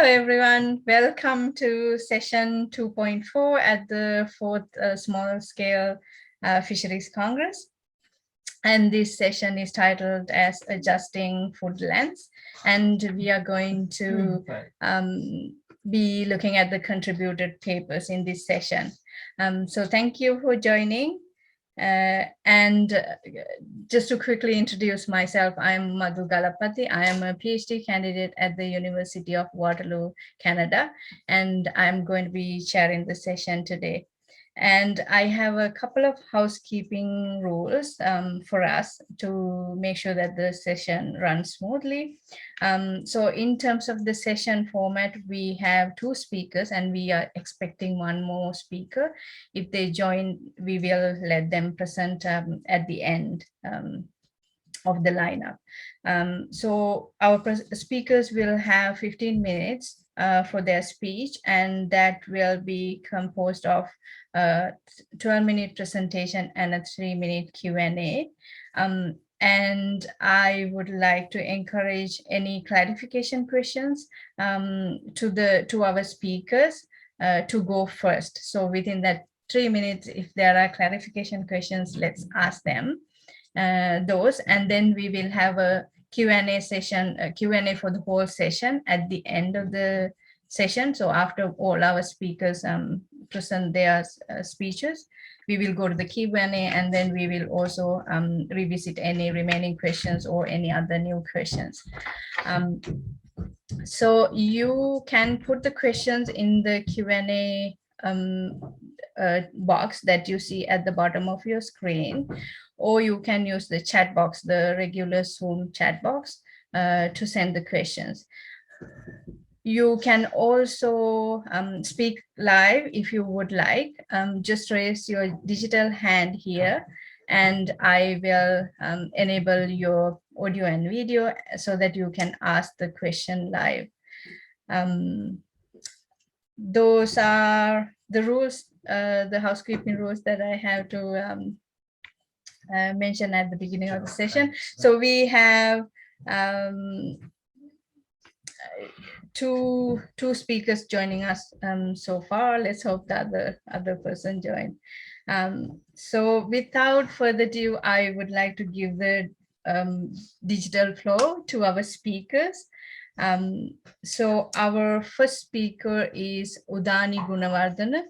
Hello, everyone. Welcome to session 2.4 at the fourth Small Scale Fisheries Congress. And this session is titled as Adjusting Food Lens. And we are going to be looking at the contributed papers in this session. So thank you for joining. Just to quickly introduce myself, I'm Madu Galappathi. I am a PhD candidate at the University of Waterloo, Canada, and I'm going to be chairing the session today. And I have a couple of housekeeping rules for us to make sure that the session runs smoothly. So in terms of the session format, we have 2 speakers and we are expecting 1 more speaker. If they join, we will let them present at the end of the lineup. So our speakers will have 15 minutes for their speech, and that will be composed of 12-minute presentation and a 3-minute Q&A. And I would like to encourage any clarification questions to our speakers to go first. So within that 3 minutes, if there are clarification questions, let's ask them those, and then we will have a Q&A session, a Q&A for the whole session at the end of the session. So after all our speakers present their speeches, we will go to the Q&A, and then we will also revisit any remaining questions or any other new questions. So you can put the questions in the Q&A box that you see at the bottom of your screen, or you can use the chat box, the regular Zoom chat box, to send the questions. You can also speak live if you would like. Just raise your digital hand here, and I will enable your audio and video so that you can ask the question live. Those are the rules, the housekeeping rules that I have to mention at the beginning of the session. So we have two speakers joining us so far. Let's hope that the other person join. So without further ado, I would like to give the digital floor to our speakers. So our first speaker is Udani GUNAWARDANA.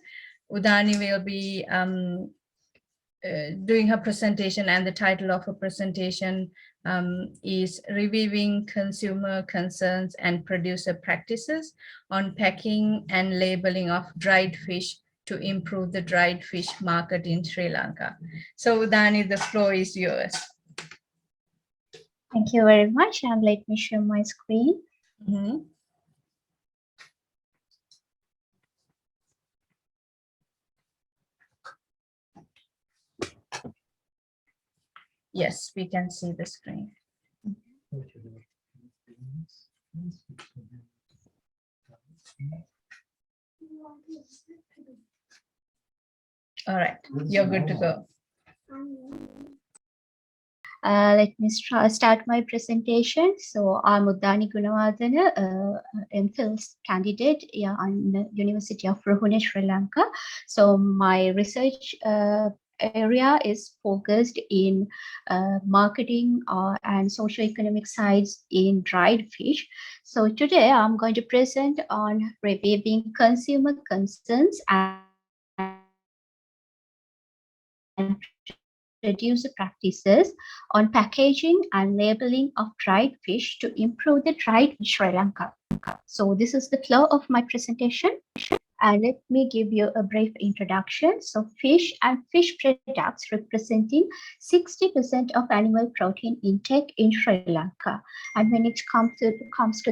Udani will be doing her presentation, and the title of her presentation is Reviewing Consumer Concerns and Producer Practices on Packing and Labeling of Dried Fish to Improve the Dried Fish Market in Sri Lanka. So Udani, the floor is yours. Thank you very much, and let me share my screen. Mm-hmm. Yes, we can see the screen. All right, you're good to go. Let me start my presentation. So I'm Udani GUNAWARDANA, MPhil candidate on the University of Ruhune, Sri Lanka. So my research area is focused in marketing and socio-economic sides in dried fish. So today I'm going to present on reviewing consumer concerns and producer practices on packaging and labeling of dried fish to improve the dried fish Sri Lanka. So this is the flow of my presentation. And let me give you a brief introduction. So fish and fish products representing 60% of animal protein intake in Sri Lanka. And when it comes to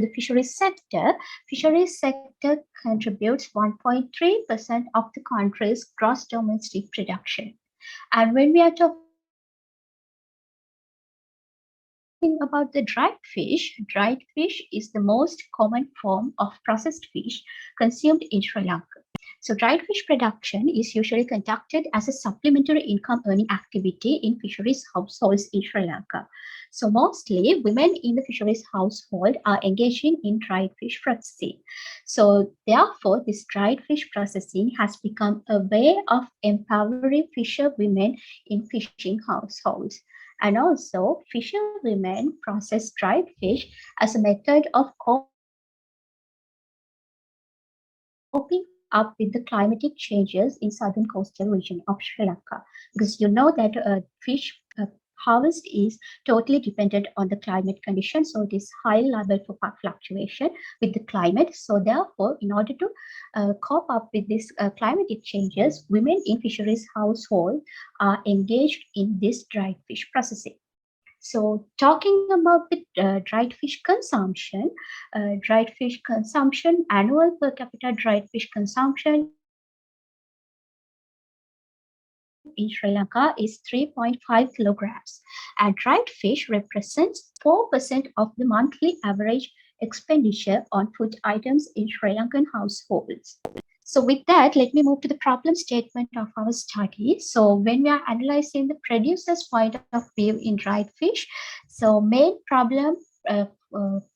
the fisheries sector contributes 1.3% of the country's gross domestic production. And when we are talking about the dried fish is the most common form of processed fish consumed in Sri Lanka. So dried fish production is usually conducted as a supplementary income earning activity in fisheries households in Sri Lanka. So mostly women in the fisheries household are engaging in dried fish processing. So therefore, this dried fish processing has become a way of empowering fisher women in fishing households. And also, fisher women process dried fish as a method of coping up with the climatic changes in southern coastal region of Sri Lanka. Because you know that harvest is totally dependent on the climate condition. So it is high liable for fluctuation with the climate. So therefore, in order to cope up with these climatic changes, women in fisheries household are engaged in this dried fish processing. So, talking about the dried fish consumption, annual per capita dried fish consumption in Sri Lanka is 3.5 kilograms, and dried fish represents 4% of the monthly average expenditure on food items in Sri Lankan households. So, with that, let me move to the problem statement of our study. So, when we are analyzing the producer's point of view in dried fish, so main problem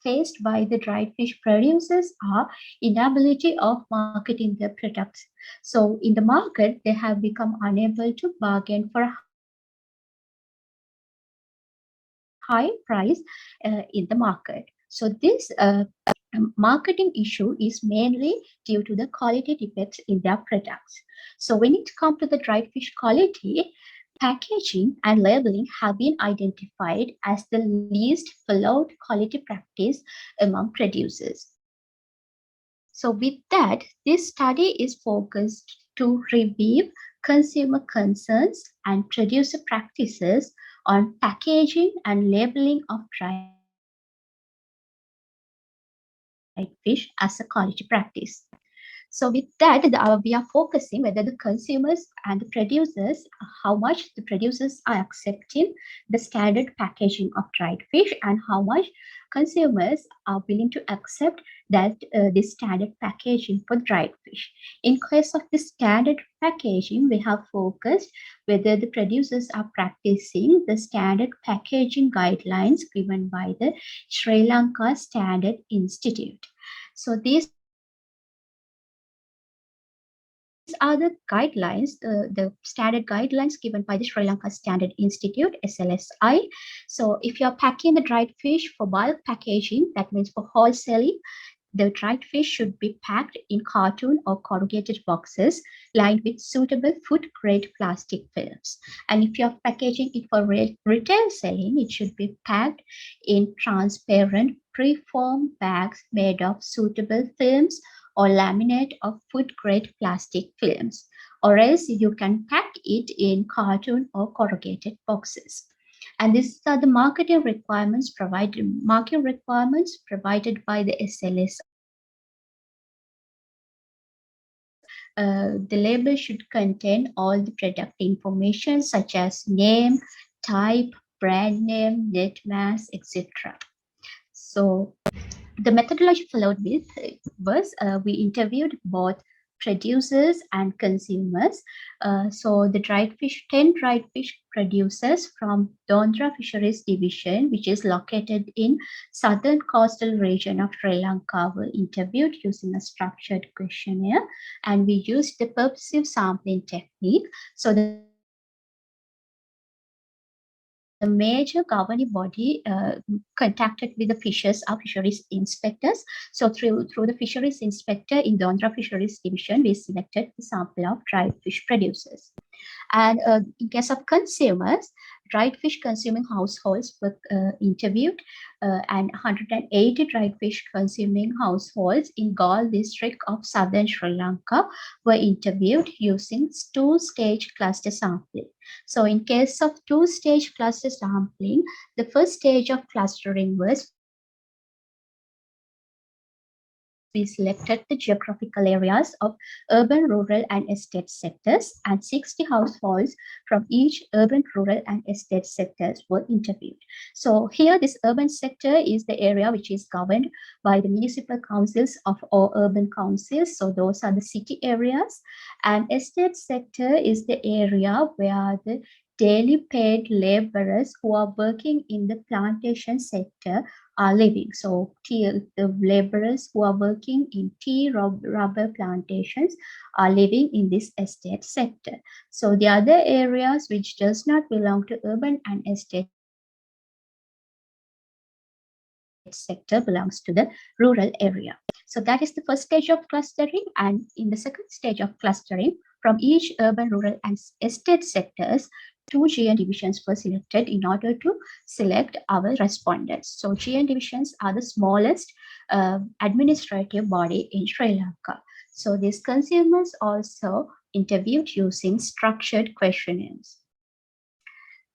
faced by the dried fish producers are inability of marketing their products. So in the market, they have become unable to bargain for a high price in the market. So this marketing issue is mainly due to the quality defects in their products. So when it comes to the dried fish quality, packaging and labeling have been identified as the least followed quality practice among producers. So with that, this study is focused to review consumer concerns and producer practices on packaging and labeling of dried fish as a quality practice. So with that, this study is focused to review consumer concerns and producer practices. So with that, we are focusing whether the consumers and the producers, how much the producers are accepting the standard packaging of dried fish and how much consumers are willing to accept that this standard packaging for dried fish. In case of the standard packaging, we have focused whether the producers are practicing the standard packaging guidelines given by the Sri Lanka Standard Institute. So these are the guidelines, the standard guidelines given by the Sri Lanka Standard Institute, SLSI. So if you're packing the dried fish for bulk packaging, that means for wholesaling, the dried fish should be packed in cartoon or corrugated boxes lined with suitable food grade plastic films. And if you're packaging it for retail selling, it should be packed in transparent preform bags made of suitable films or laminate of food grade plastic films. Or else you can pack it in cartoon or corrugated boxes. And these are the marketing requirements provided by the SLSI. The label should contain all the product information such as name, type, brand name, net mass, etc. So the methodology followed with was we interviewed both producers and consumers. So the 10 dried fish producers from Dondra Fisheries Division, which is located in southern coastal region of Sri Lanka, were interviewed using a structured questionnaire, and we used the purposive sampling technique. So the major governing body contacted with the fishers are fisheries inspectors. So through the fisheries inspector in Dondra Fisheries Division, we selected the sample of dried fish producers. And in case of consumers, dried fish consuming households were interviewed, and 180 dried fish consuming households in Galle district of southern Sri Lanka were interviewed using two-stage cluster sampling. So in case of two-stage cluster sampling, the first stage of clustering was for 180 dried fish consuming households. we selected the geographical areas of urban, rural, and estate sectors, and 60 households from each urban, rural, and estate sectors were interviewed. So here, this urban sector is the area which is governed by the municipal councils of all urban councils. So those are the city areas, and estate sector is the area where the daily paid laborers who are working in the plantation sector are living. So the laborers who are working in tea rubber plantations are living in this estate sector. So the other areas which does not belong to urban and estate sector belongs to the rural area. So that is the first stage of clustering. And in the second stage of clustering, from each urban, rural, and estate sectors, two GN divisions were selected in order to select our respondents. So GN divisions are the smallest administrative body in Sri Lanka. So these consumers also interviewed using structured questionnaires.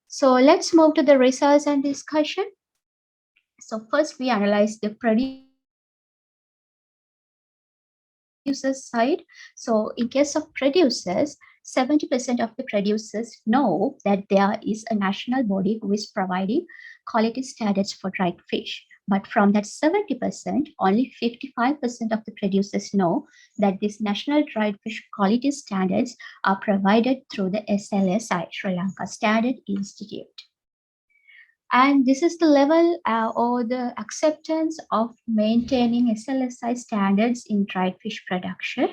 So let's move to the results and discussion. So first we analyze the producer side. So in case of producers, 70% of the producers know that there is a national body who is providing quality standards for dried fish. But from that 70%, only 55% of the producers know that these national dried fish quality standards are provided through the SLSI, Sri Lanka Standard Institute. And this is the level or the acceptance of maintaining SLSI standards in dried fish production.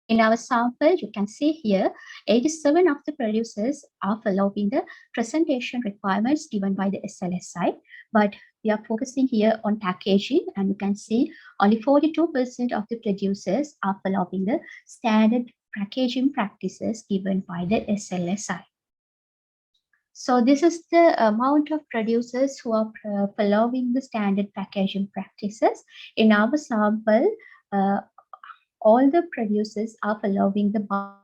In our sample, you can see here, 87 of the producers are following the presentation requirements given by the SLSI, but we are focusing here on packaging, and you can see only 42% of the producers are following the standard packaging practices given by the SLSI. So this is the amount of producers who are following the standard packaging practices. In our sample, all the producers are following the bulk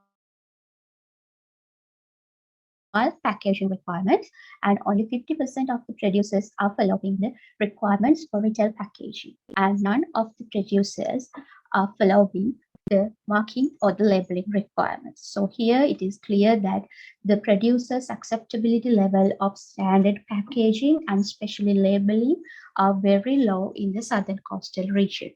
packaging requirements, and only 50% of the producers are following the requirements for retail packaging. And none of the producers are following the marking or the labeling requirements. So here it is clear that the producer's acceptability level of standard packaging and especially labeling are very low in the southern coastal region.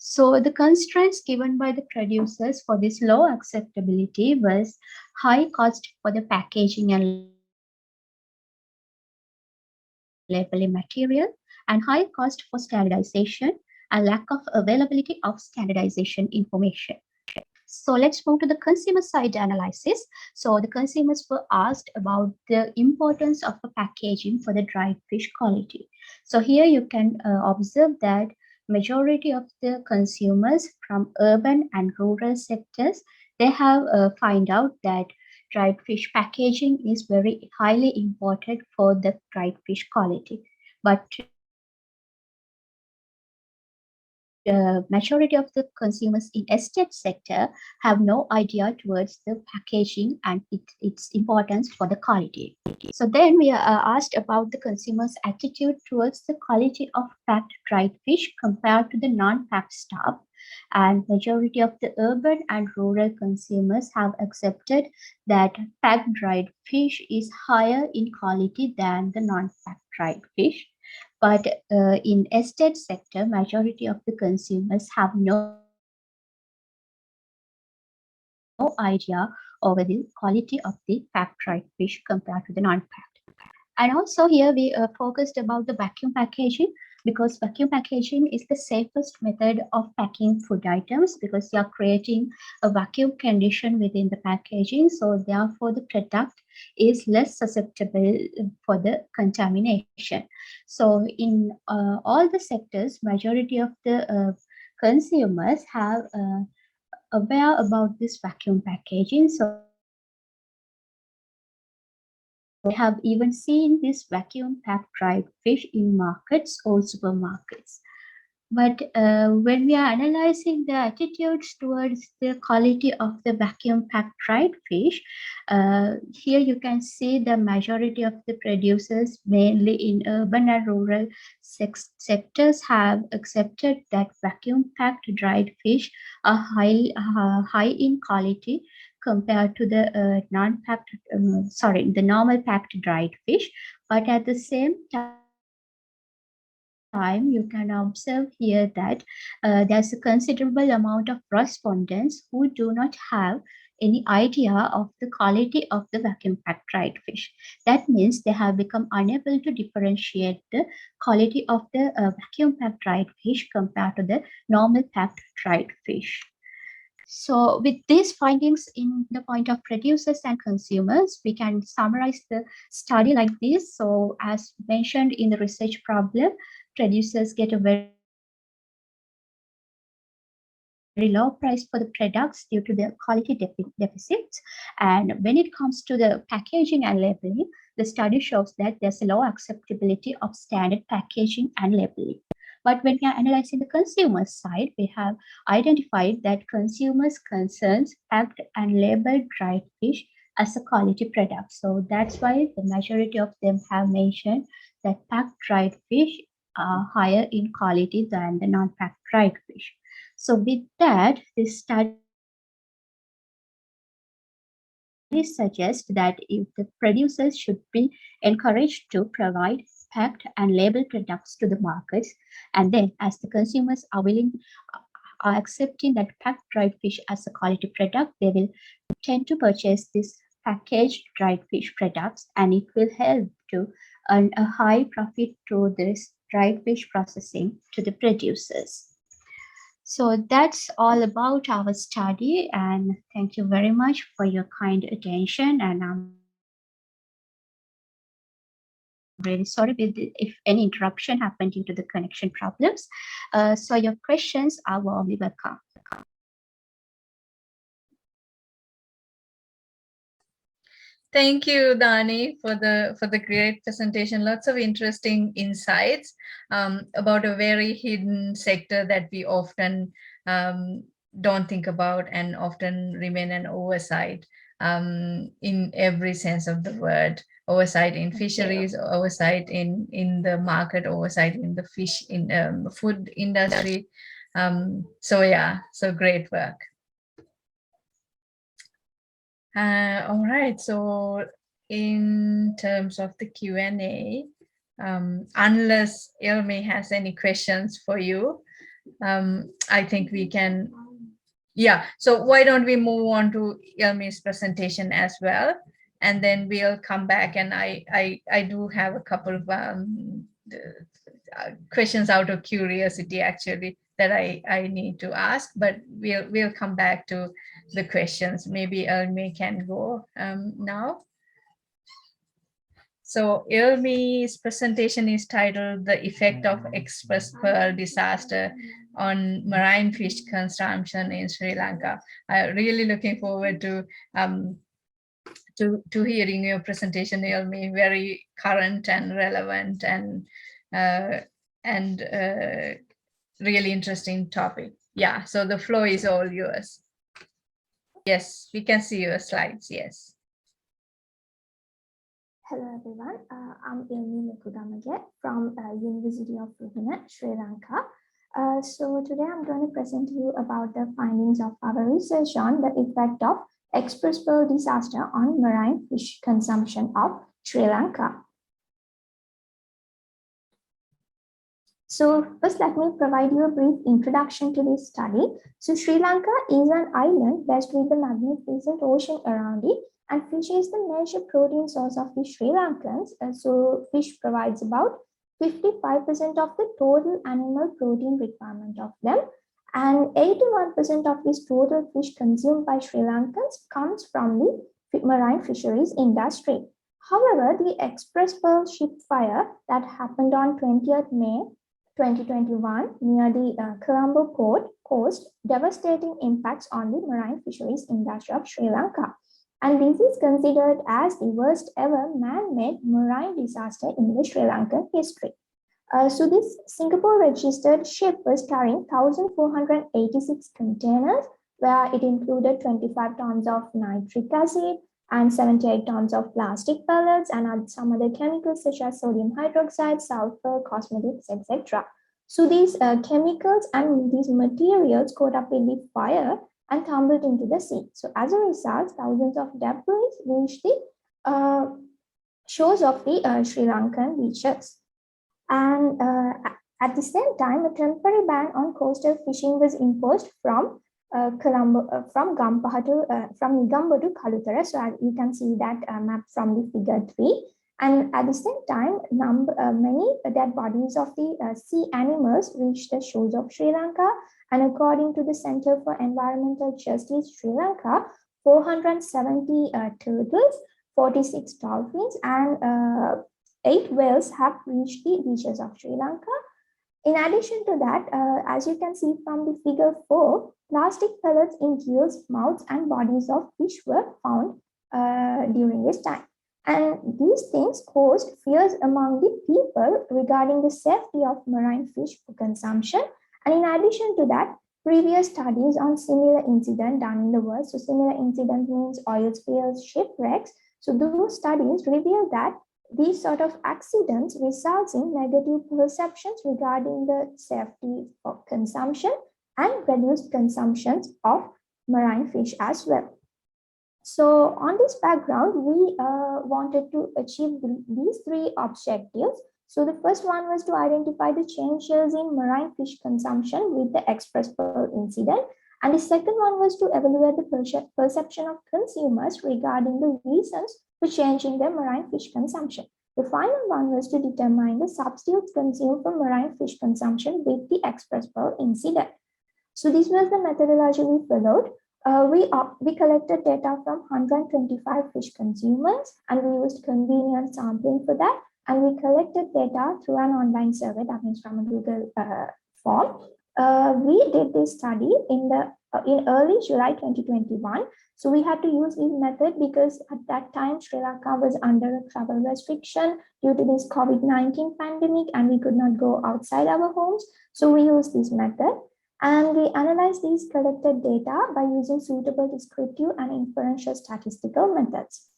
So the constraints given by the producers for this low acceptability was high cost for the packaging and labeling material, and high cost for standardization and lack of availability of standardization information. So let's move to the consumer side analysis. So the consumers were asked about the importance of the packaging for the dried fish quality. So here you can observe that majority of the consumers from urban and rural sectors, they have find out that dried fish packaging is very highly important for the dried fish quality. But majority of the consumers in estate sector have no idea towards the packaging and its importance for the quality. So then we are asked about the consumers' attitude towards the quality of packed dried fish compared to the non-packed stuff. And majority of the urban and rural consumers have accepted that packed dried fish is higher in quality than the non-packed dried fish. But in estate sector, majority of the consumers have no idea over the quality of the packed dried fish compared to the non-packed dried fish. And also here we focused about the vacuum packaging because vacuum packaging is the safest method of packing food items because you are creating a vacuum condition within the packaging. So therefore the product is less susceptible for the contamination. So in all the sectors, majority of the consumers have aware about this vacuum packaging. So they have even seen this vacuum packed dried fish in markets or supermarkets. But when we are analyzing the attitudes towards the quality of the vacuum packed dried fish, here you can see the majority of the producers, mainly in urban and rural sectors, have accepted that vacuum packed dried fish are high in quality compared to the the normal packed dried fish. But at the same time, you can observe here that there's a considerable amount of respondents who do not have any idea of the quality of the vacuum packed dried fish. That means they have become unable to differentiate the quality of the vacuum packed dried fish compared to the normal packed dried fish. So with these findings in the point of producers and consumers, we can summarize the study like this. So as mentioned in the research problem, producers get a very low price for the products due to the quality deficits. And when it comes to the packaging and labeling, the study shows that there's a low acceptability of standard packaging and labeling. But when we are analyzing the consumer side, we have identified that consumers' concerns packed and labeled dried fish as a quality product. So that's why the majority of them have mentioned that packed dried fish are higher in quality than the non-packed dried fish. So with that, this study suggests that if the producers should be encouraged to provide packed and labeled products to the markets, and then as the consumers are accepting that packed dried fish as a quality product, they will tend to purchase this packaged dried fish products, and it will help to earn a high profit through this dried fish processing to the producers. So that's all about our study, and thank you very much for your kind attention. And I'm really sorry if any interruption happened due to the connection problems. So your questions are warmly welcome. Thank you, Dani, for the great presentation. Lots of interesting insights about a very hidden sector that we often don't think about and often remain an oversight in every sense of the word. Oversight in fisheries, oversight in the market, oversight in the fish in food industry. So yeah, so great work. All right, so in terms of the Q&A, unless Ilmi has any questions for you, I think we can, yeah, so why don't we move on to Ilmi's presentation as well, and then we'll come back, and I do have a couple of questions out of curiosity actually that I need to ask, but we'll come back to the questions. Maybe Ilmi can go now. So Ilmi's presentation is titled "The Effect of Express Pearl Disaster on Marine Fish Consumption in Sri Lanka." I'm really looking forward to hearing your presentation, Ilmi. Very current and relevant and really interesting topic. Yeah, so the floor is all yours. Yes, we can see your slides, yes. Hello everyone, I'm Ilmi Lokugamage from University of Ruhuna, Sri Lanka. So today I'm going to present to you about the findings of our research on the effect of express pearl disaster on marine fish consumption of Sri Lanka. So first, let me provide you a brief introduction to this study. So Sri Lanka is an island blessed with a magnificent ocean around it, and fish is the major protein source of the Sri Lankans. So fish provides about 55% of the total animal protein requirement of them, and 81% of this total fish consumed by Sri Lankans comes from the marine fisheries industry. However, the Express Pearl ship fire that happened on 20th May 2021 near the Colombo port caused devastating impacts on the marine fisheries industry of Sri Lanka. And this is considered as the worst ever man-made marine disaster in the Sri Lankan history. So this Singapore registered ship was carrying 1,486 containers, where it included 25 tons of nitric acid and 78 tons of plastic pellets and some other chemicals such as sodium hydroxide, sulfur, cosmetics, etc. So these chemicals and these materials caught up in the fire and tumbled into the sea. So as a result, thousands of debris reached the shores of the Sri Lankan beaches. And at the same time, a temporary ban on coastal fishing was imposed from Negombo to Kalutara. So as you can see that map from the figure 3. And at the same time, many dead bodies of the sea animals reached the shores of Sri Lanka. And according to the Center for Environmental Justice Sri Lanka, 470 turtles, 46 dolphins, and 8 whales have reached the beaches of Sri Lanka. In addition to that, as you can see from the figure 4, plastic pellets in gills, mouths, and bodies of fish were found during this time. And these things caused fears among the people regarding the safety of marine fish for consumption. And in addition to that, previous studies on similar incidents done in the world, so similar incident means oil spills, shipwrecks. So those studies reveal that these sort of accidents results in negative perceptions regarding the safety of consumption and reduced consumptions of marine fish as well. So on this background, we wanted to achieve these 3 objectives. So the first one was to identify the changes in marine fish consumption with the Expressible incident. And the second one was to evaluate the perception of consumers regarding the reasons for changing their marine fish consumption. The final one was to determine the substitutes consumed for marine fish consumption with the Expressible incident. So this was the methodology we followed. We collected data from 125 fish consumers, and we used convenient sampling for that. And we collected data through an online survey, that means from a Google form. We did this study in early July 2021. So we had to use this method because at that time, Sri Lanka was under a travel restriction due to this COVID-19 pandemic, and we could not go outside our homes. So we used this method. And we analyzed these collected data by using suitable descriptive and inferential statistical methods.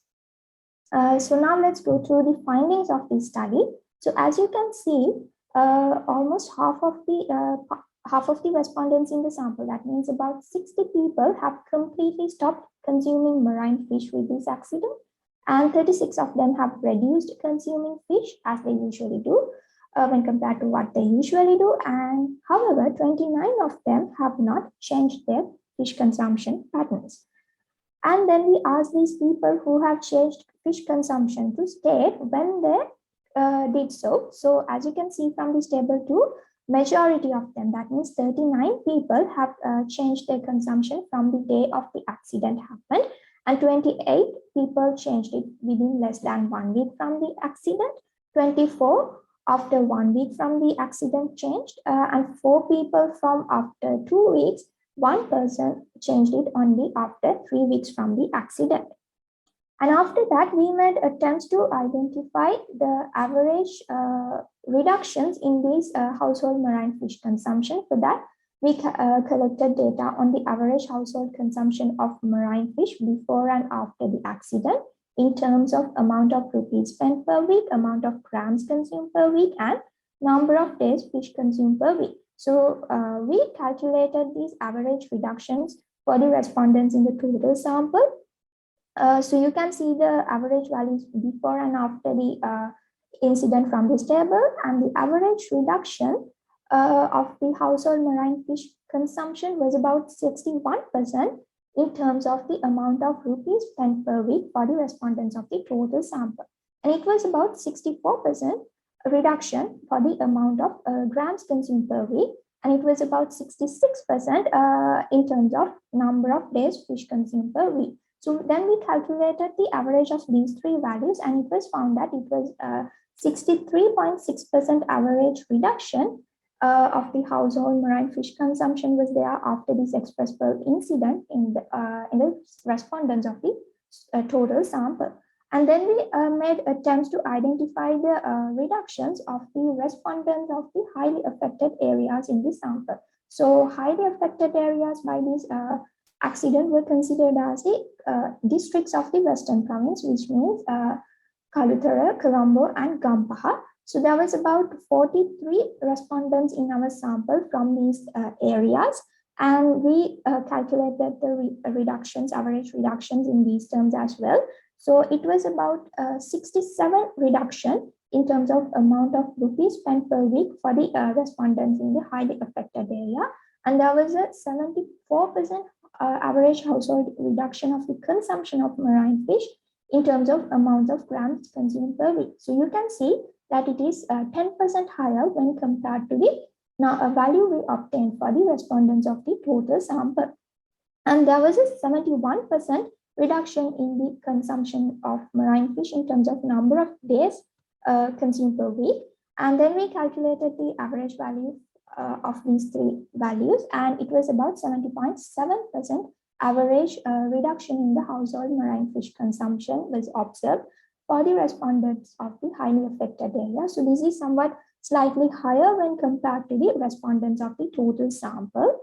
So now let's go through the findings of this study. So as you can see, almost half of the respondents in the sample, that means about 60 people, have completely stopped consuming marine fish with this accident, and 36 of them have reduced consuming fish as they usually do when compared to what they usually do. And however, 29 of them have not changed their fish consumption patterns. And then we asked these people who have changed fish consumption to state when they did so. So as you can see from this table 2, majority of them, that means 39 people, have changed their consumption from the day of the accident happened, and 28 people changed it within less than 1 week from the accident, 24 after 1 week from the accident changed, and 4 people from after 2 weeks. 1 person changed it only after 3 weeks from the accident. And after that, we made attempts to identify the average reductions in these household marine fish consumption. For that, we collected data on the average household consumption of marine fish before and after the accident in terms of amount of rupees spent per week, amount of grams consumed per week, and number of days fish consumed per week. So we calculated these average reductions for the respondents in the total sample. So you can see the average values before and after the incident from this table, and the average reduction of the household marine fish consumption was about 61% in terms of the amount of rupees spent per week for the respondents of the total sample. And it was about 64% reduction for the amount of grams consumed per week, and it was about 66% in terms of number of days fish consumed per week. So then we calculated the average of these 3 values, and it was found that it was 63.6% average reduction of the household marine fish consumption was there after this Expressible incident in the respondents of the total sample. And then we made attempts to identify the reductions of the respondents of the highly affected areas in the sample. So highly affected areas by this accident were considered as the districts of the Western Province, which means Kalutara, Colombo, and Gampaha. So there was about 43 respondents in our sample from these areas, and we calculated the reductions, average reductions in these terms as well. So it was about 67 reduction in terms of amount of rupees spent per week for the respondents in the highly affected area, and there was a 74% average household reduction of the consumption of marine fish in terms of amount of grams consumed per week. So you can see that it is 10% higher when compared to the value we obtained for the respondents of the total sample. And there was a 71% reduction in the consumption of marine fish in terms of number of days consumed per week. And then we calculated the average value of these three values, and it was about 70.7% average reduction in the household marine fish consumption was observed for the respondents of the highly affected area. So this is somewhat slightly higher when compared to the respondents of the total sample.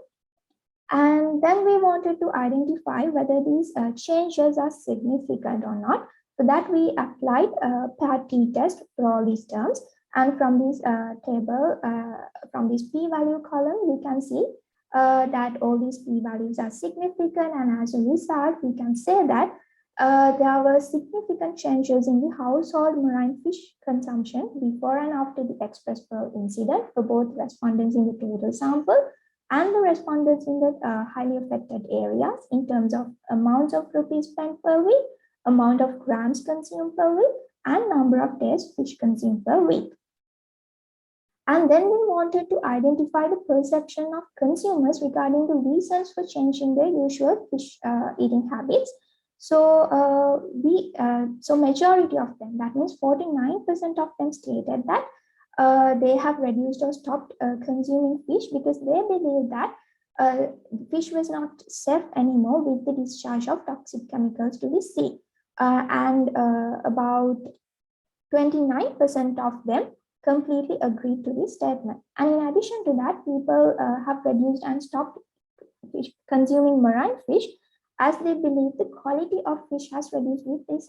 And then we wanted to identify whether these changes are significant or not. For that, we applied a paired t-test for all these terms. And from this table, from this p-value column, we can see that all these p-values are significant. And as a result, we can say that there were significant changes in the household marine fish consumption before and after the Expressible incident for both respondents in the total sample and the respondents in the highly affected areas in terms of amounts of rupees spent per week, amount of grams consumed per week, and number of days fish consumed per week. And then we wanted to identify the perception of consumers regarding the reasons for changing their usual fish eating habits. So so majority of them, that means 49% of them stated that they have reduced or stopped consuming fish because they believe that fish was not safe anymore with the discharge of toxic chemicals to the sea. And about 29% of them completely agreed to this statement. And in addition to that, people have reduced and stopped consuming marine fish as they believe the quality of fish has reduced with this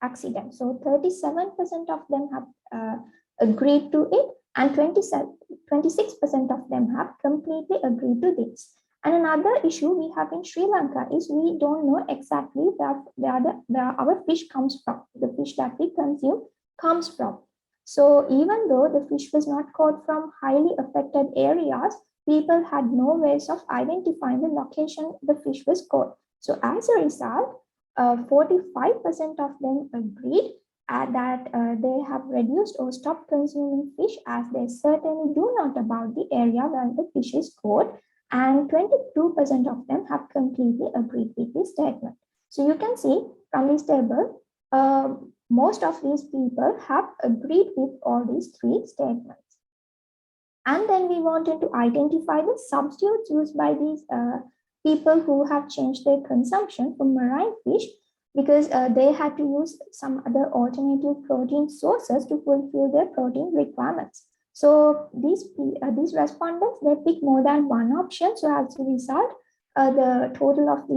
accident. So 37% of them have agreed to it, and 26% of them have completely agreed to this. And another issue we have in Sri Lanka is we don't know exactly where our fish comes from, the fish that we consume comes from. So even though the fish was not caught from highly affected areas, people had no ways of identifying the location the fish was caught. So as a result, 45% of them agreed that they have reduced or stopped consuming fish as they certainly do not about the area where the fish is caught, and 22% of them have completely agreed with this statement. So you can see from this table, most of these people have agreed with all these three statements. And then we wanted to identify the substitutes used by these people who have changed their consumption from marine fish because they had to use some other alternative protein sources to fulfill their protein requirements. So these respondents, they pick more than one option. So as a result, the total of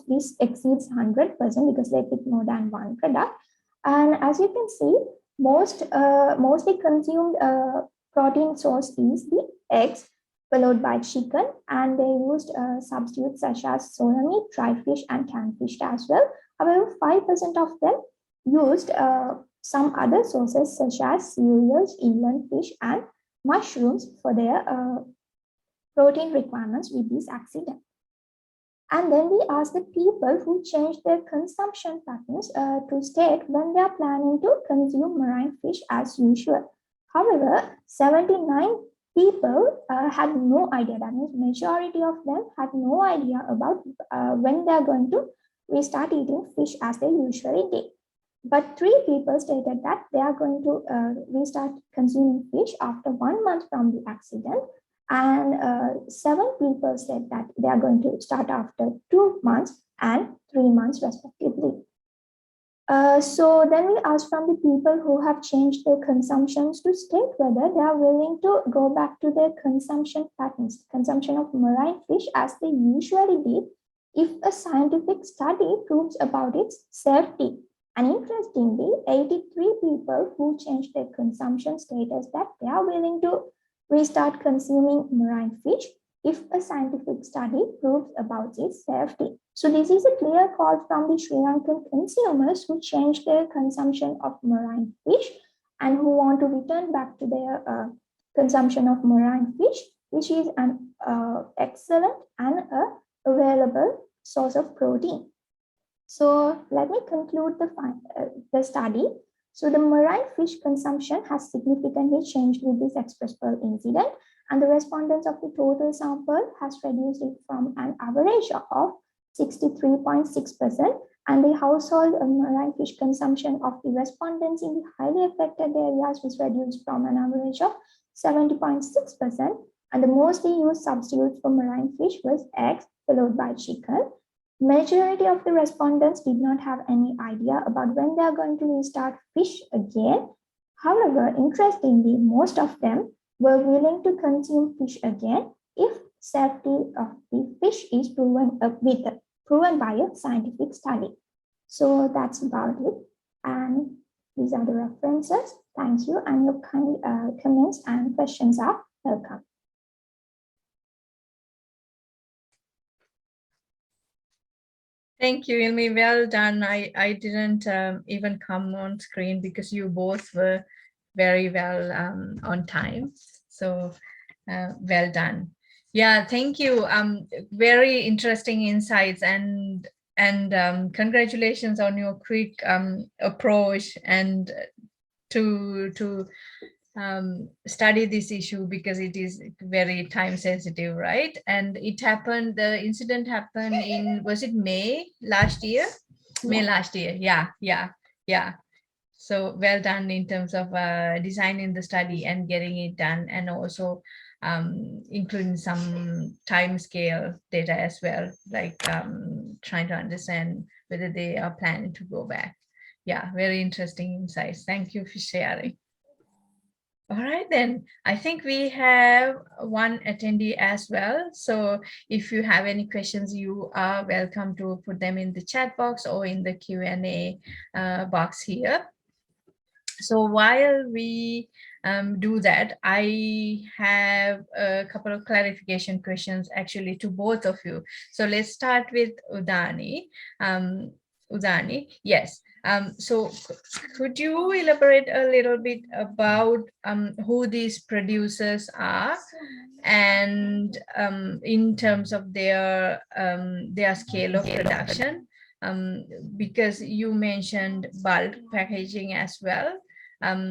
these exceeds 100% because they pick more than one product. And as you can see, mostly consumed protein source is the eggs, followed by chicken, and they used substitutes such as soya meat, dried fish, and canned fish as well. However, 5% of them used some other sources such as cereals, inland fish, and mushrooms for their protein requirements with this accident. And then we asked the people who changed their consumption patterns to state when they are planning to consume marine fish as usual. However, 79 people had no idea. That means majority of them had no idea about when they are going to restart eating fish as they usually did. But 3 people stated that they are going to restart consuming fish after 1 month from the accident. And 7 people said that they are going to start after 2 months and 3 months respectively. So then we asked from the people who have changed their consumptions to state whether they are willing to go back to their consumption patterns, consumption of marine fish as they usually did if a scientific study proves about its safety. And interestingly, 83 people who changed their consumption status that they are willing to restart consuming marine fish if a scientific study proves about its safety. So this is a clear call from the Sri Lankan consumers who changed their consumption of marine fish and who want to return back to their consumption of marine fish, which is an excellent and available source of protein. So let me conclude the study. So the marine fish consumption has significantly changed with this Expressible incident, and the respondents of the total sample has reduced it from an average of 63.6%, and the household marine fish consumption of the respondents in the highly affected areas was reduced from an average of 70.6%, and the mostly used substitutes for marine fish was eggs, followed by chicken. Majority of the respondents did not have any idea about when they are going to restart fish again. However, interestingly, most of them were willing to consume fish again if safety of the fish is proven by a scientific study. So that's about it. And these are the references. Thank you. And your kind comments and questions are welcome. Thank you, Ilmi. Well done. I didn't even come on screen because you both were very well on time. So well done. Yeah, thank you. Very interesting insights and congratulations on your quick approach and to study this issue because it is very time sensitive, right? And it happened, the incident happened in, was it May last year? Yeah. May last year, yeah. So well done in terms of designing the study and getting it done, and also including some time scale data as well, like trying to understand whether they are planning to go back. Yeah, very interesting insights. Thank you for sharing. All right, then I think we have one attendee as well. So if you have any questions, you are welcome to put them in the chat box or in the Q&A box here. So while we do that, I have a couple of clarification questions actually to both of you. So let's start with Udani. Udani, yes. So could you elaborate a little bit about who these producers are, and in terms of their scale of production, because you mentioned bulk packaging as well.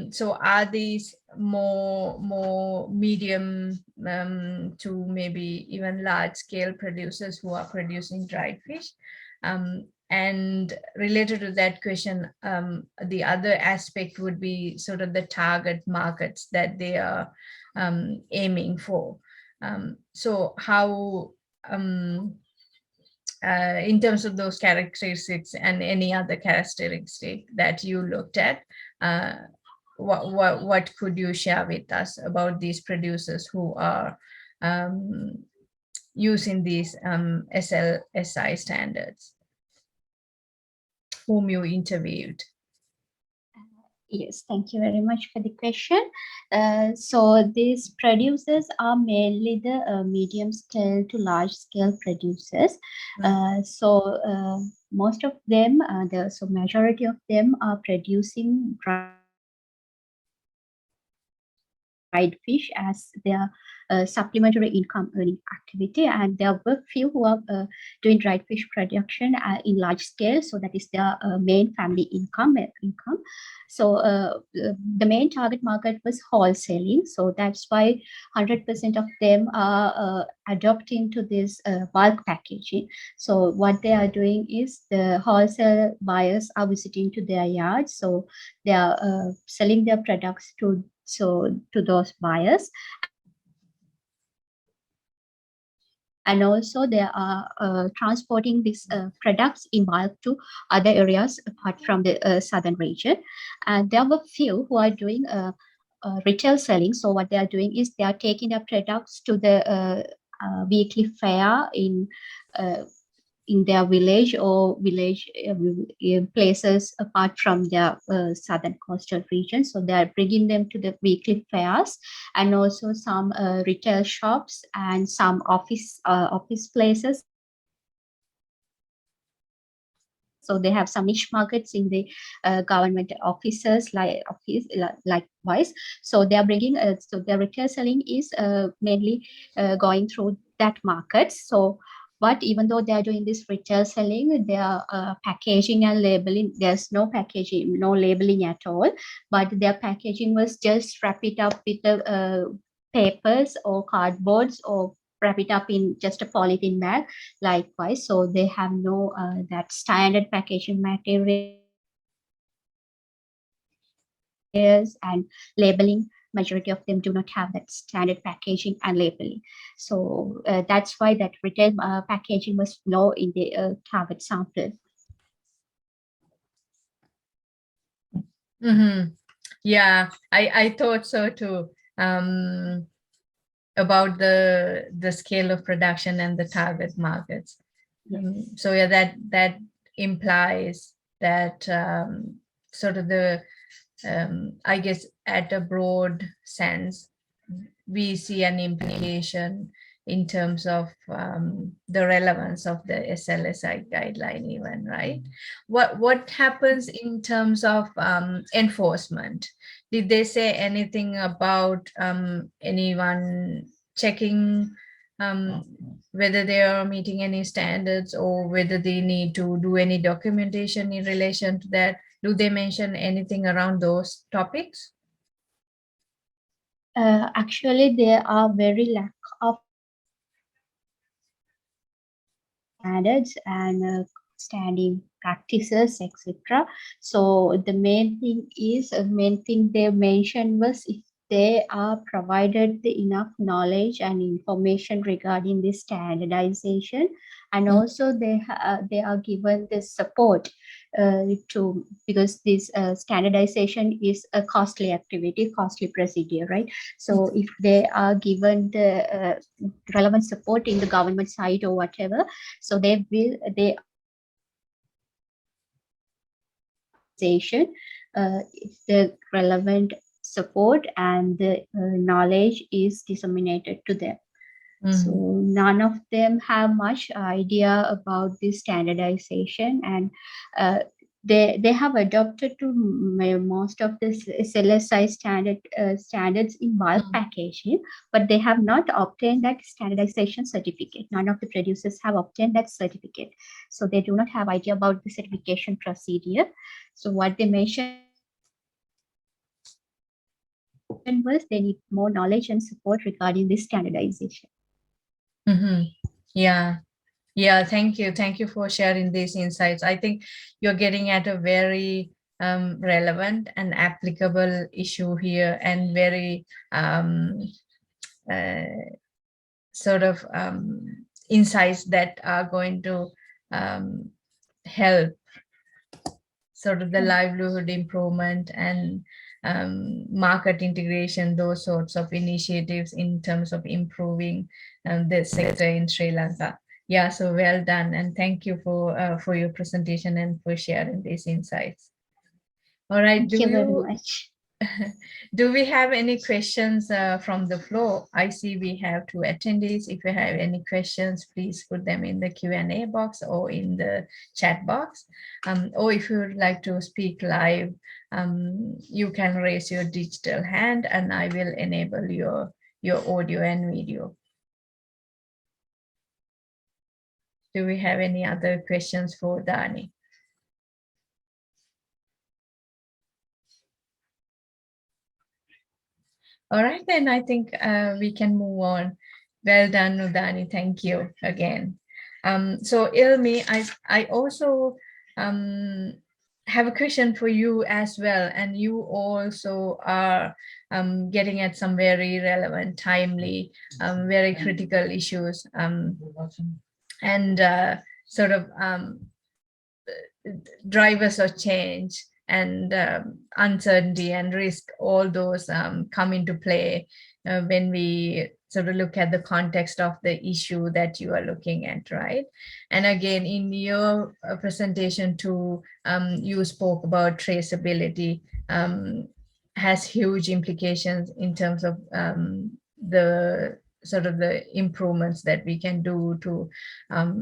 So are these more medium to maybe even large scale producers who are producing dried fish? And related to that question, the other aspect would be sort of the target markets that they are aiming for. So how, in terms of those characteristics and any other characteristic that you looked at, what could you share with us about these producers who are using these SLSI standards, whom you interviewed? Yes, thank you very much for the question. So these producers are mainly the medium scale to large scale producers. Most of them, majority of them are producing dried fish as their supplementary income earning activity, and there were few who are doing dried fish production in large scale, so that is their main family income. So the main target market was wholesaling, so that's why 100% of them are adopting to this bulk packaging. So what they are doing is the wholesale buyers are visiting to their yards, so they are selling their products to those buyers, and also they are transporting these products in bulk to other areas apart from the southern region. And there were few who are doing retail selling. So what they are doing is they are taking their products to the weekly fair in their village or village places apart from their southern coastal region. So they are bringing them to the weekly fairs, and also some retail shops and some office places. So they have some niche markets in the government offices, likewise. So they are bringing. So their retail selling is mainly going through that market. So, but even though they are doing this retail selling, they are packaging and labeling. There's no packaging, no labeling at all. But their packaging was just wrap it up with the papers or cardboards, or wrap it up in just a polythene bag, likewise. So they have no that standard packaging materials and labeling. Majority of them do not have that standard packaging and labeling. So that's why that retail packaging was low in the target sample. Yeah, I thought so too. About the scale of production and the target markets. So yeah, that implies that sort of the I guess at a broad sense, we see an implication in terms of the relevance of the SLSI guideline even, right? What happens in terms of enforcement? Did they say anything about anyone checking whether they are meeting any standards, or whether they need to do any documentation in relation to that? Do they mention anything around those topics? Actually, there are very lack of standards and standing practices, etc. So the main thing they mentioned was if they are provided the enough knowledge and information regarding the standardization, and also they are given the support to, because this standardization is a costly activity, costly procedure, right? So if they are given the relevant support in the government side or whatever, so they if the relevant support and the knowledge is disseminated to them. So none of them have much idea about this standardization, and they have adopted to most of the SLSI standards in bulk packaging, but they have not obtained that standardization certificate. None of the producers have obtained that certificate, so they do not have idea about the certification procedure. So what they mentioned was they need more knowledge and support regarding this standardization. Yeah, thank you for sharing these insights. I think you're getting at a very relevant and applicable issue here, and very sort of insights that are going to help sort of the livelihood improvement and market integration, those sorts of initiatives in terms of improving this sector in Sri Lanka. Yeah, so well done, and thank you for your presentation and for sharing these insights. All right, Thank you very much. do we have any questions from the floor? I see we have 2 attendees. If you have any questions, please put them in the Q&A box or in the chat box. Or if you would like to speak live, you can raise your digital hand and I will enable your audio and video. Do we have any other questions for Dani? All right, then I think we can move on. Well done, Udani. Thank you again. So Ilmi, I also have a question for you as well, and you also are getting at some very relevant, timely, very critical issues, and sort of drivers of change and uncertainty and risk. All those come into play when we sort of look at the context of the issue that you are looking at, right? And again, in your presentation too, you spoke about traceability, has huge implications in terms of the sort of the improvements that we can do to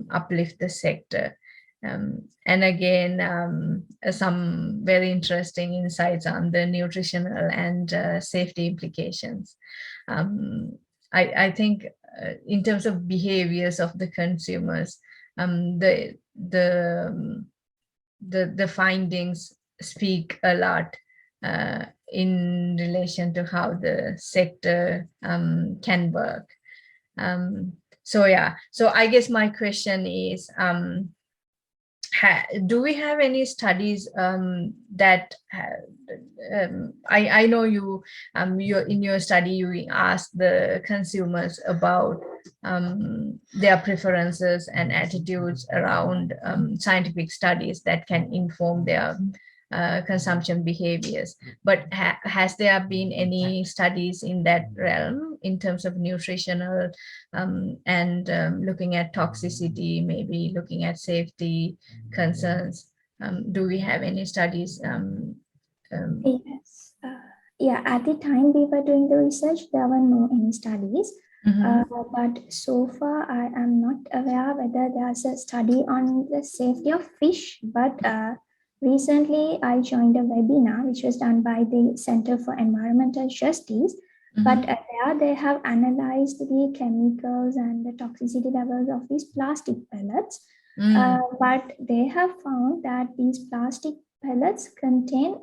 uplift the sector. And again, some very interesting insights on the nutritional and safety implications. I think in terms of behaviors of the consumers, the findings speak a lot in relation to how the sector can work. So yeah, so I guess my question is, do we have any studies that I know you in your study you asked the consumers about their preferences and attitudes around scientific studies that can inform their consumption behaviors, but has there been any studies in that realm in terms of nutritional and looking at toxicity, maybe looking at safety concerns? Do we have any studies? Yes. Yeah, at the time we were doing the research, there were no any studies. But so far, I am not aware whether there's a study on the safety of fish. But recently, I joined a webinar which was done by the Center for Environmental Justice. But there they have analyzed the chemicals and the toxicity levels of these plastic pellets. But they have found that these plastic pellets contain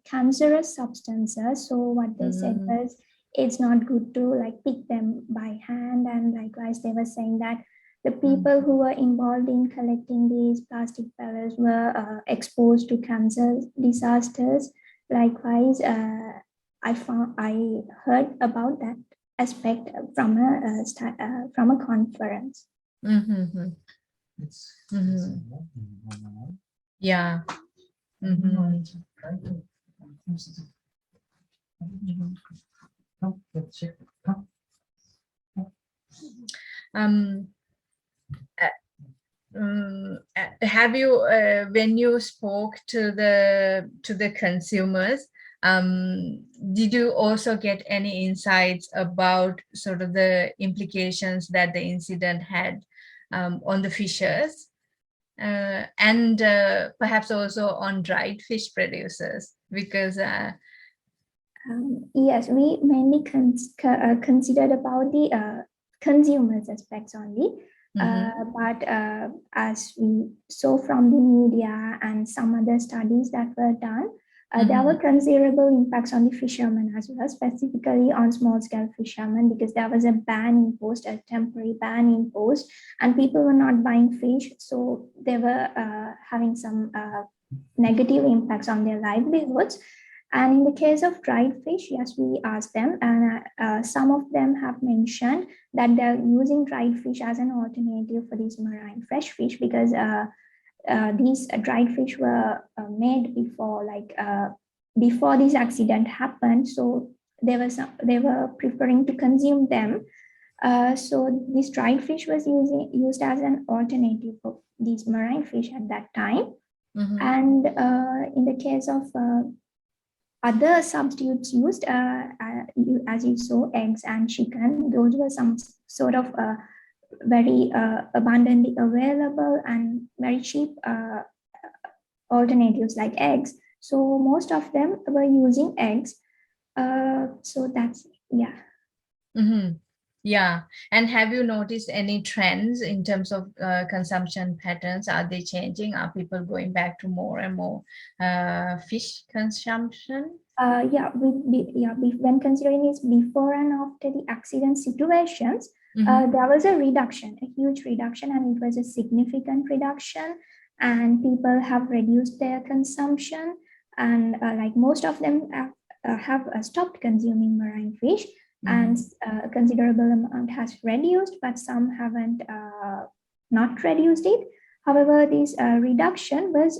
cancerous substances. So what they said was, it's not good to like pick them by hand. And likewise, they were saying that the people who were involved in collecting these plastic pellets were exposed to cancer disasters. Likewise, I heard about that aspect from a conference. Yeah. Have you when you spoke to the consumers, did you also get any insights about sort of the implications that the incident had on the fishers and perhaps also on dried fish producers? Because yes, we mainly considered about the consumers aspects only. But as we saw from the media and some other studies that were done, there were considerable impacts on the fishermen as well, specifically on small-scale fishermen, because there was a ban imposed, a temporary ban imposed, and people were not buying fish, so they were having some negative impacts on their livelihoods. And in the case of dried fish, yes, we asked them, and some of them have mentioned that they're using dried fish as an alternative for these marine fresh fish, because these dried fish were made before, before this accident happened. So they were preferring to consume them. So this dried fish was used as an alternative for these marine fish at that time. And in the case of other substitutes used, as you saw, eggs and chicken, those were some sort of very abundantly available and very cheap alternatives like eggs. So most of them were using eggs. So that's, yeah. Yeah. And have you noticed any trends in terms of consumption patterns? Are they changing? Are people going back to more and more fish consumption? When considering is before and after the accident situations, there was a reduction, a huge reduction, and it was a significant reduction. and people have reduced their consumption, and like most of them have stopped consuming marine fish, and a considerable amount has reduced, but some haven't not reduced it. However, this reduction was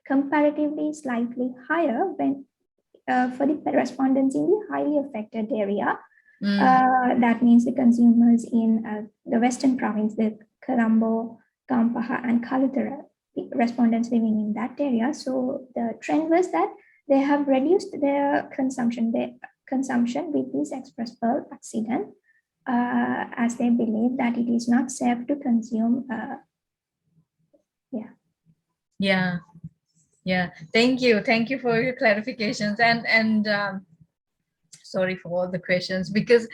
comparatively slightly higher when for the respondents in the highly affected area. That means the consumers in the western province, the Colombo, Kampaha, and Kalutara, respondents living in that area. So the trend was that they have reduced their consumption, with this expressible accident, as they believe that it is not safe to consume. Yeah. Thank you for your clarifications, and sorry for all the questions, because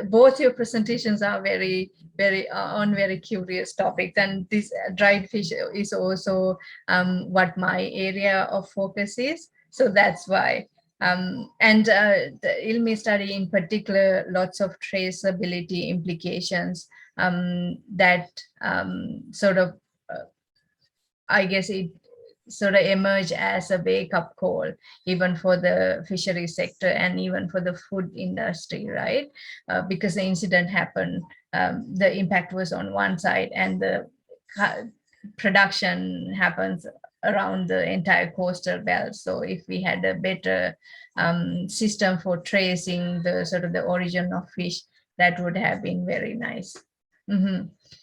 both your presentations are very on very curious topics, and this dried fish is also what my area of focus is, so that's why. And the Ilmi study in particular, lots of traceability implications that sort of I guess it sort of emerge as a wake-up call, even for the fishery sector and even for the food industry, right? Because the incident happened, the impact was on one side, and the production happens around the entire coastal belt. So if we had a better system for tracing the sort of the origin of fish, that would have been very nice.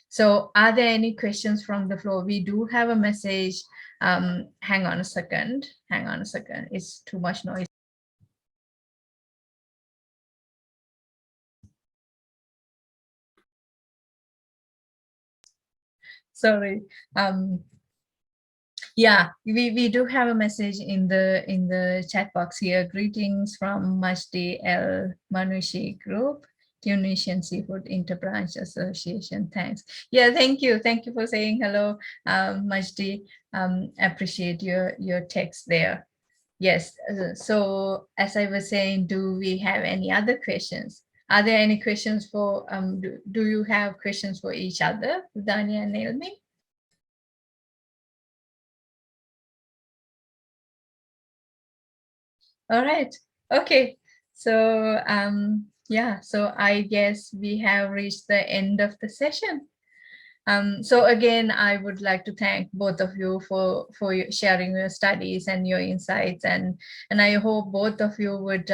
So are there any questions from the floor? We do have a message. Hang on a second. It's too much noise. Sorry. Yeah, we do have a message in the chat box here. Greetings from Majdi El Manushi Group, Tunisian Seafood Interbranch Association. Thanks. Yeah, thank you for saying hello, Majdi. Appreciate your text there. Yes. So as I was saying, do we have any other questions? Are there any questions for do you have questions for each other, Udani and Ilmi? All right. Okay. So yeah, so I guess we have reached the end of the session. So again, I would like to thank both of you for sharing your studies and your insights, and I hope both of you would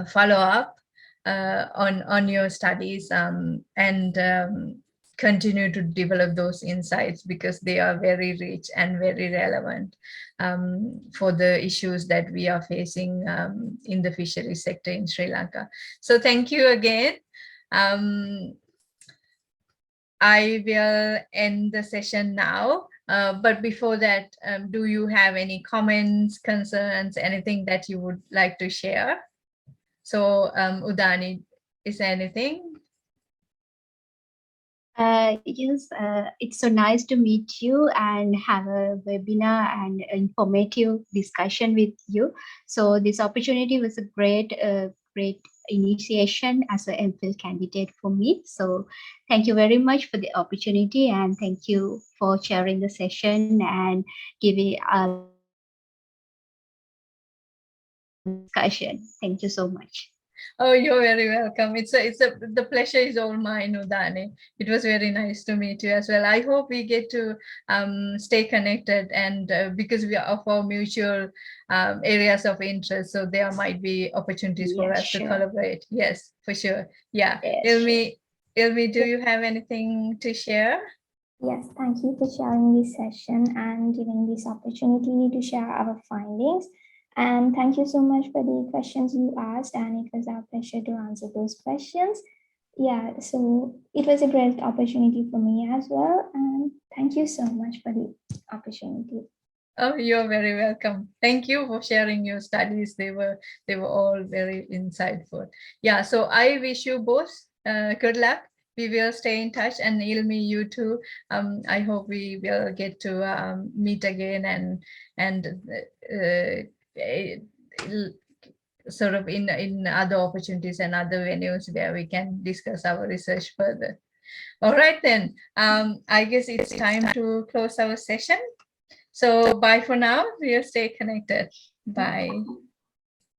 follow up on your studies and continue to develop those insights, because they are very rich and very relevant for the issues that we are facing in the fishery sector in Sri Lanka. So thank you again. I will end the session now. But before that, do you have any comments, concerns, anything that you would like to share? So Udani, is there anything? Yes, it's so nice to meet you and have a webinar and informative discussion with you. So this opportunity was a great initiation as an MPhil candidate for me. So thank you very much for the opportunity, and thank you for sharing the session and giving a discussion. Thank you so much. Oh, you're very welcome. The pleasure is all mine, Udani. It was very nice to meet you as well. I hope we get to stay connected, and because we are of our mutual areas of interest, so there might be opportunities for us to collaborate. Yes, for sure. Yeah. Ilmi, do you have anything to share? Yes, thank you for sharing this session and giving this opportunity to share our findings. And thank you so much for the questions you asked, and it was our pleasure to answer those questions. Yeah, so it was a great opportunity for me as well. And thank you so much for the opportunity. Oh, you're very welcome. Thank you for sharing your studies. They were all very insightful. Yeah, so I wish you both good luck. We will stay in touch, and Ilmi, you too. I hope we will get to meet again and sort of in other opportunities and other venues where we can discuss our research further. All right, then. I guess it's time to close our session. So bye for now. We'll stay connected. Bye.